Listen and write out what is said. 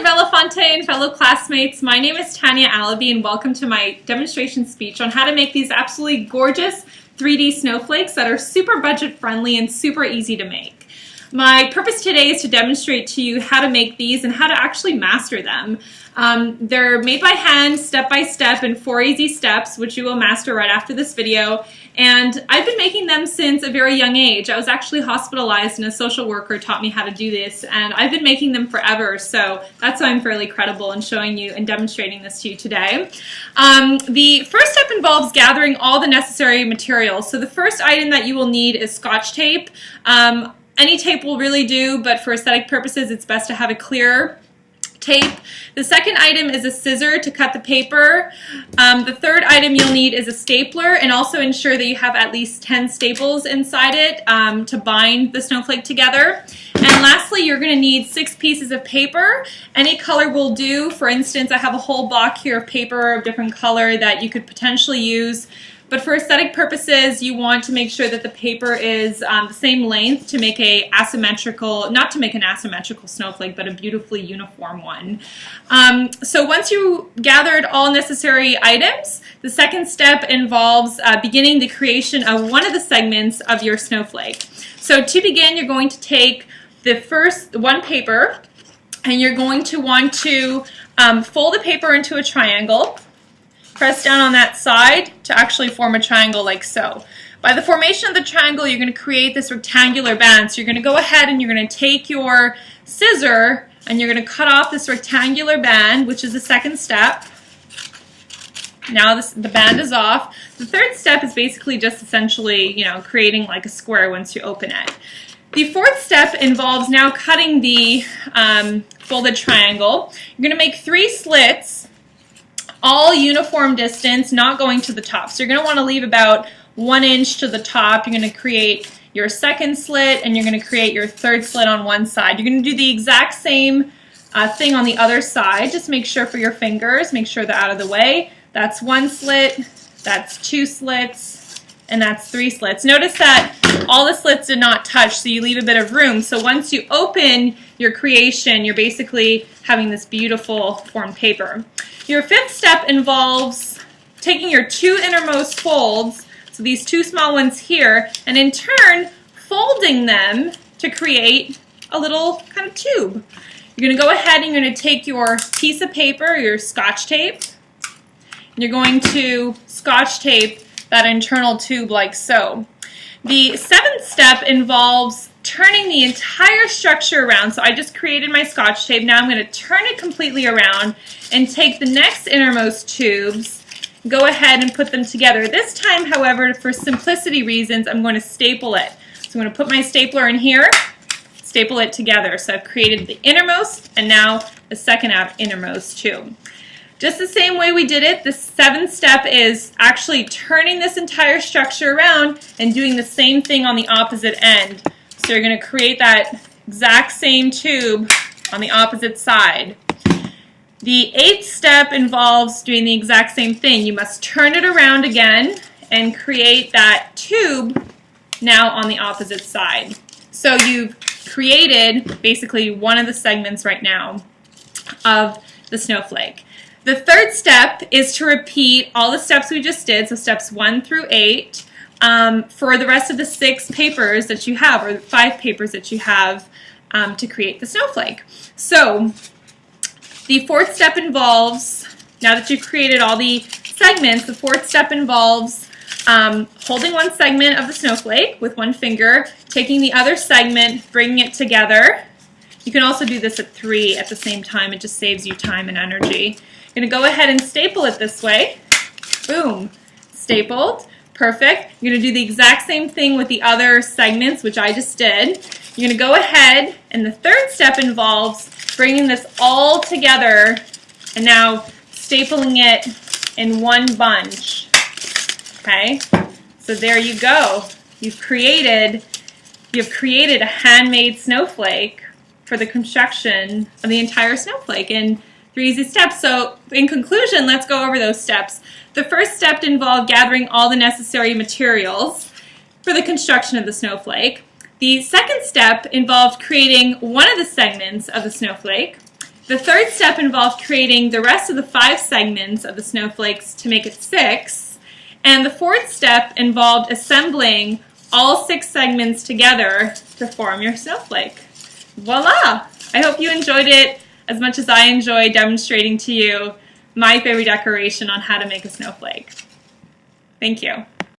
Belafonte and fellow classmates, my name is Tania and welcome to my demonstration speech on how to make these absolutely gorgeous 3D snowflakes that are super budget friendly and super easy to make. My purpose today is to demonstrate to you how to make these and how to actually master them. They're made by hand, step by step, in 4 easy steps, which you will master right after this video. And I've been making them since a very young age. I was actually hospitalized and a social worker taught me how to do this, and I've been making them forever, so that's why I'm fairly credible in showing you and demonstrating this to you today. The first step involves gathering all the necessary materials. So the first item that you will need is Scotch tape. Any tape will really do, but for aesthetic purposes it's best to have a clear tape. The second item is a scissor to cut the paper. The third item you'll need is a stapler, and also ensure that you have at least 10 staples inside it to bind the snowflake together. And lastly, you're going to need 6 pieces of paper. Any color will do. For instance, I have a whole block here of paper of different color that you could potentially use. But for aesthetic purposes, you want to make sure that the paper is the same length to make a asymmetrical, not to make an asymmetrical snowflake, but a beautifully uniform one. So once you gathered all necessary items, the second step involves beginning the creation of one of the segments of your snowflake. So to begin, you're going to take the first one paper, and you're going to want to fold the paper into a triangle. Press down on that side to actually form a triangle like so. By the formation of the triangle, you're going to create this rectangular band. So you're going to go ahead and you're going to take your scissor and you're going to cut off this rectangular band, which is the second step. Now the band is off. The third step is basically just essentially, creating like a square once you open it. The fourth step involves now cutting the folded triangle. You're going to make 3 slits, all uniform distance, not going to the top. So you're going to want to leave about 1 inch to the top. You're going to create your second slit, and you're going to create your third slit on one side. You're going to do the exact same thing on the other side. Just make sure for your fingers, make sure they're out of the way. That's 1 slit, that's 2 slits, and that's 3 slits. Notice that all the slits did not touch, so you leave a bit of room. So once you open your creation, you're basically having this beautiful formed paper. Your fifth step involves taking your 2 innermost folds, so these 2 small ones here, and in turn folding them to create a little kind of tube. You're going to go ahead and you're going to take your piece of paper, your Scotch tape, and you're going to Scotch tape that internal tube like so. The 7th step involves turning the entire structure around. So I just created my Scotch tape. Now I'm going to turn it completely around and take the next innermost tubes, go ahead and put them together. This time, however, for simplicity reasons, I'm going to staple it. So I'm going to put my stapler in here, staple it together. So I've created the innermost and now the second innermost tube. Just the same way we did it, the 7th step is actually turning this entire structure around and doing the same thing on the opposite end. So you're going to create that exact same tube on the opposite side. The 8th step involves doing the exact same thing. You must turn it around again and create that tube now on the opposite side. So you've created basically one of the segments right now of the snowflake. The 3rd step is to repeat all the steps we just did, so steps 1 through 8, for the rest of the 6 papers that you have, or 5 papers that you have to create the snowflake. So the 4th step involves, now that you've created all the segments, the 4th step involves holding one segment of the snowflake with 1 finger, taking the other segment, bringing it together. You can also do this at 3 at the same time. It just saves you time and energy. You're going to go ahead and staple it this way. Boom. Stapled. Perfect. You're going to do the exact same thing with the other segments, which I just did. You're going to go ahead, and the 3rd step involves bringing this all together and now stapling it in one bunch. Okay? So there you go. You've created a handmade snowflake for the construction of the entire snowflake in 3 easy steps. So in conclusion, let's go over those steps. The first step involved gathering all the necessary materials for the construction of the snowflake. The second step involved creating one of the segments of the snowflake. The third step involved creating the rest of the 5 segments of the snowflakes to make it 6. And the fourth step involved assembling all 6 segments together to form your snowflake. Voila! I hope you enjoyed it as much as I enjoyed demonstrating to you my favorite decoration on how to make a snowflake. Thank you.